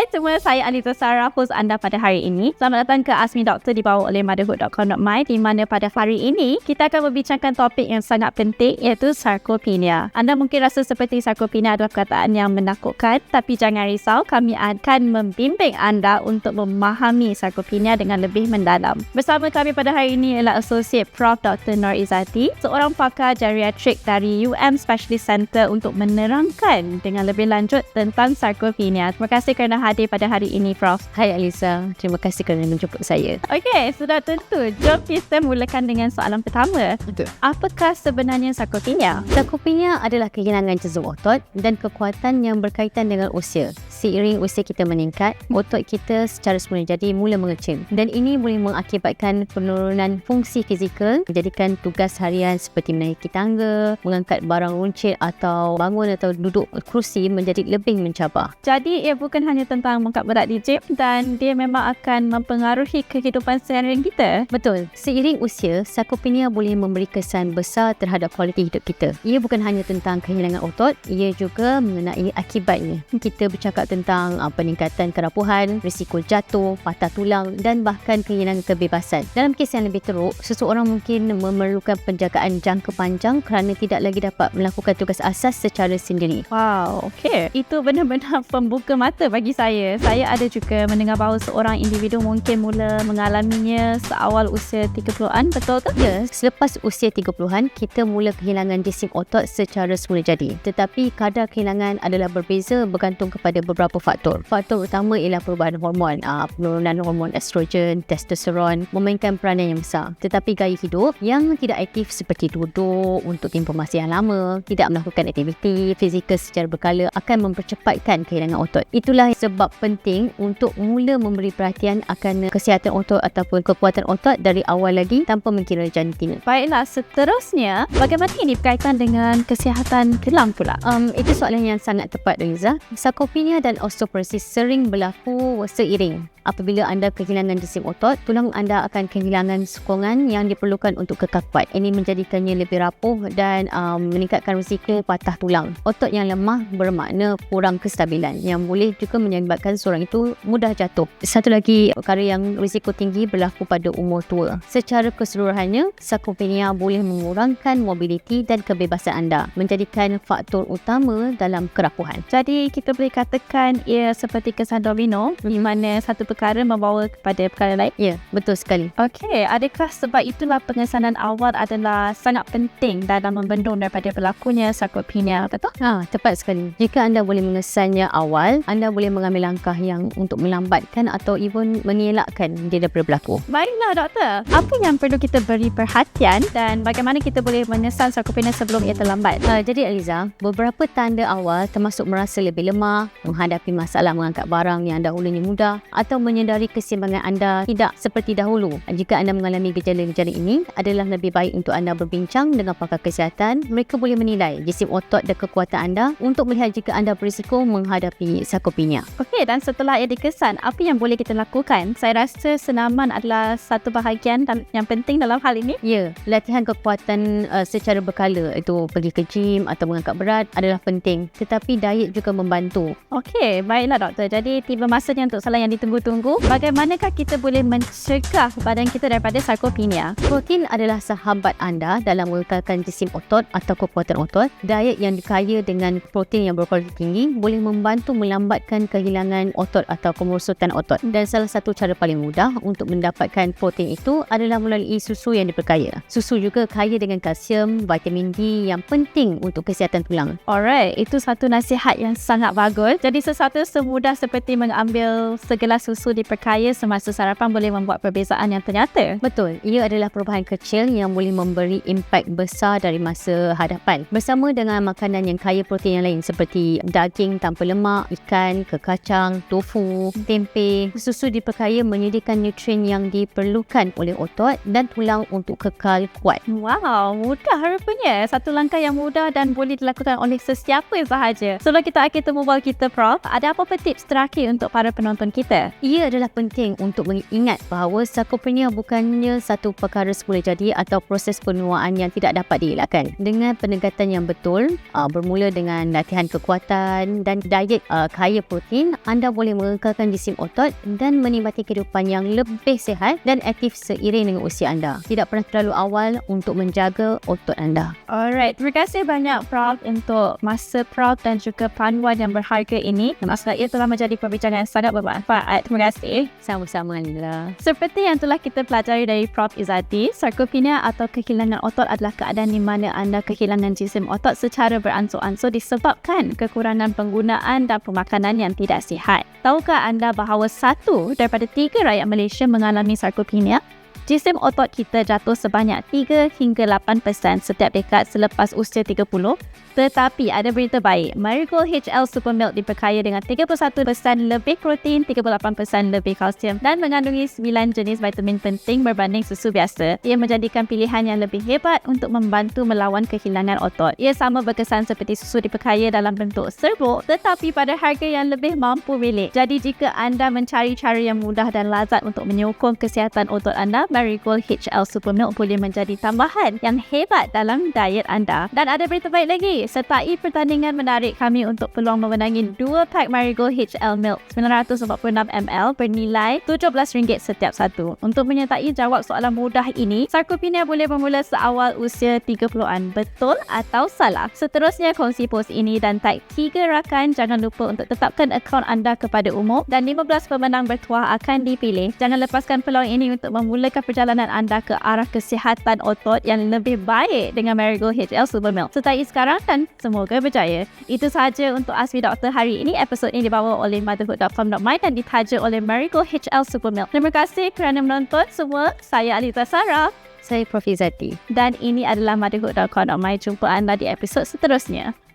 Hai semua, saya Aliza Sarah, host anda pada hari ini. Selamat datang ke Ask Me Doctor dibawa oleh motherhood.com.my, di mana pada hari ini kita akan membincangkan topik yang sangat penting, iaitu sarkopenia. Anda mungkin rasa seperti sarkopenia adalah perkataan yang menakutkan, tapi jangan risau, kami akan membimbing anda untuk memahami sarkopenia dengan lebih mendalam. Bersama kami pada hari ini ialah Associate Prof. Dr. Nur Izzati, seorang pakar geriatrik dari UM Specialist Center untuk menerangkan dengan lebih lanjut tentang sarkopenia. Terima kasih kerana hadir pada hari ini, Prof. Hai Aliza, terima kasih kerana menjemput saya. Okey, sudah tentu. Jom kita mulakan dengan soalan pertama. Betul. Apakah sebenarnya sarkopenia? Sarkopenia adalah kehilangan jejak otot dan kekuatan yang berkaitan dengan usia. Seiring usia kita meningkat, otot kita secara semula jadi mula mengecil, dan ini boleh mengakibatkan penurunan fungsi fizikal, menjadikan tugas harian seperti menaiki tangga, mengangkat barang runcit atau bangun atau duduk kerusi menjadi lebih mencabar. Jadi ia bukan hanya tentang mengangkat berat di gym, dan dia memang akan mempengaruhi kehidupan seharian kita. Betul. Seiring usia, sarkopenia boleh memberi kesan besar terhadap kualiti hidup kita. Ia bukan hanya tentang kehilangan otot, ia juga mengenai akibatnya. Kita bercakap tentang peningkatan kerapuhan, risiko jatuh, patah tulang dan bahkan kehilangan kebebasan. Dalam kes yang lebih teruk, seseorang mungkin memerlukan penjagaan jangka panjang kerana tidak lagi dapat melakukan tugas asas secara sendiri. Wow, okey. Itu benar-benar pembuka mata bagi saya. Saya ada juga mendengar bahawa seorang individu mungkin mula mengalaminya seawal usia 30-an, betul ke? Ya, selepas usia 30-an, kita mula kehilangan jisim otot secara semula jadi. Tetapi kadar kehilangan adalah berbeza bergantung kepada beberapa faktor. Faktor utama ialah perubahan hormon. Penurunan hormon estrogen, testosteron memainkan peranan yang besar. Tetapi gaya hidup yang tidak aktif seperti duduk untuk tempoh masa yang lama, tidak melakukan aktiviti fizikal secara berkala akan mempercepatkan kehilangan otot. Itulah sebab penting untuk mula memberi perhatian akan kesihatan otot ataupun kekuatan otot dari awal lagi tanpa mengira jantina. Baiklah, seterusnya, bagaimana ini berkaitan dengan kesihatan tulang pula? Itu soalan yang sangat tepat, Riza. Sarkopenia dan osteoporosis sering berlaku seiring. Apabila anda kehilangan jisim otot, tulang anda akan kehilangan sokongan yang diperlukan untuk kekal kuat. Ini menjadikannya lebih rapuh dan meningkatkan risiko patah tulang. Otot yang lemah bermakna kurang kestabilan yang boleh juga menyebabkan seorang itu mudah jatuh. Satu lagi perkara yang risiko tinggi berlaku pada umur tua. Secara keseluruhannya, sarkopenia boleh mengurangkan mobiliti dan kebebasan anda, menjadikan faktor utama dalam kerapuhan. Jadi kita boleh katakan ia seperti kesan domino, di mana satu perkara membawa kepada perkara lain. Ya, betul sekali. Okey, adakah sebab itulah pengesanan awal adalah sangat penting dalam membendung daripada berlakunya sarkopenia, betul? Tepat sekali. Jika anda boleh mengesannya awal, anda boleh mengambil langkah yang untuk melambatkan atau even mengelakkan dia daripada berlaku. Baiklah doktor, apa yang perlu kita beri perhatian dan bagaimana kita boleh mengesan sarkopenia sebelum ia terlambat? Jadi Aliza, beberapa tanda awal termasuk merasa lebih lemah, menghadapi masalah mengangkat barang yang dahulunya mudah, atau menyedari keseimbangan anda tidak seperti dahulu. Jika anda mengalami gejala-gejala ini, adalah lebih baik untuk anda berbincang dengan pakar kesihatan. Mereka boleh menilai jisim otot dan kekuatan anda untuk melihat jika anda berisiko menghadapi sarkopenia. Okey, dan setelah ia dikesan, apa yang boleh kita lakukan? Saya rasa senaman adalah satu bahagian yang penting dalam hal ini. Ya, latihan kekuatan secara berkala, itu pergi ke gym atau mengangkat berat adalah penting. Tetapi diet juga membantu. Okey, baiklah doktor. Jadi tiba masanya untuk soalan yang ditunggu-tunggu. Bagaimanakah kita boleh mencegah badan kita daripada sarkopenia? Protein adalah sahabat anda dalam mengekalkan jisim otot atau kekuatan otot. Diet yang kaya dengan protein yang berkualiti tinggi boleh membantu melambatkan kehilangan otot atau kemerosotan otot. Dan salah satu cara paling mudah untuk mendapatkan protein itu adalah melalui susu yang diperkaya. Susu juga kaya dengan kalsium, vitamin D yang penting untuk kesihatan tulang. Alright, itu satu nasihat yang sangat bagus. Jadi sesuatu semudah seperti mengambil segelas susu diperkaya semasa sarapan boleh membuat perbezaan yang ternyata. Betul, ia adalah perubahan kecil yang boleh memberi impak besar dari masa hadapan. Bersama dengan makanan yang kaya protein yang lain seperti daging tanpa lemak, ikan, kekacang, tofu, tempe. Susu diperkaya menyediakan nutrien yang diperlukan oleh otot dan tulang untuk kekal kuat. Wow, mudah rupanya. Satu langkah yang mudah dan boleh dilakukan oleh sesiapa sahaja. Sebelum kita akhir temu kita, Prof, ada apa tips terakhir untuk para penonton kita? Ia adalah penting untuk mengingat bahawa sarkopenia bukannya satu perkara semula jadi atau proses penuaan yang tidak dapat dielakkan. Dengan pendekatan yang betul, bermula dengan latihan kekuatan dan diet kaya protein, kemudian anda boleh mengekalkan jisim otot dan menikmati kehidupan yang lebih sihat dan aktif seiring dengan usia anda. Tidak pernah terlalu awal untuk menjaga otot anda. Alright, terima kasih banyak Prof untuk masa Prof dan juga panduan yang berharga ini. Maksudnya ia telah menjadi perbincangan yang sangat bermanfaat. Terima kasih. Sama-sama Nila. Seperti yang telah kita pelajari dari Prof Izzati, sarkopenia atau kehilangan otot adalah keadaan di mana anda kehilangan jisim otot secara beransur-ansur disebabkan kekurangan penggunaan dan pemakanan yang tidak sihat. Tahukah anda bahawa 1 daripada 3 rakyat Malaysia mengalami sarkopenia? Jisim otot kita jatuh sebanyak 3 hingga 8% setiap dekad selepas usia 30. Tetapi ada berita baik, Marigold HL Super Milk diperkaya dengan 31% lebih protein, 38% lebih kalsium dan mengandungi 9 jenis vitamin penting berbanding susu biasa. Ia menjadikan pilihan yang lebih hebat untuk membantu melawan kehilangan otot. Ia sama berkesan seperti susu diperkaya dalam bentuk serbuk tetapi pada harga yang lebih mampu milik. Jadi jika anda mencari cara yang mudah dan lazat untuk menyokong kesihatan otot anda, Marigold HL Super Milk boleh menjadi tambahan yang hebat dalam diet anda. Dan ada berita baik lagi, sertai pertandingan menarik kami untuk peluang memenangi 2 pack Marigold HL Milk 946ml bernilai RM17 setiap satu. Untuk menyertai jawab soalan mudah ini, sarkopenia boleh bermula seawal usia 30-an. Betul atau salah? Seterusnya kongsi post ini dan tag 3 rakan. Jangan lupa untuk tetapkan akaun anda kepada umum dan 15 pemenang bertuah akan dipilih. Jangan lepaskan peluang ini untuk memulakan perjalanan anda ke arah kesihatan otot yang lebih baik dengan Marigold HL Super Milk. Sertai sekarang dan semoga berjaya. Itu sahaja untuk Ask Me Doctor hari ini. Episod ini dibawa oleh motherhood.com.my dan ditaja oleh Marigold HL Super Milk. Terima kasih kerana menonton semua. Saya Alita Sarah. Saya Prof Izzati. Dan ini adalah motherhood.com.my. Jumpa anda di episod seterusnya.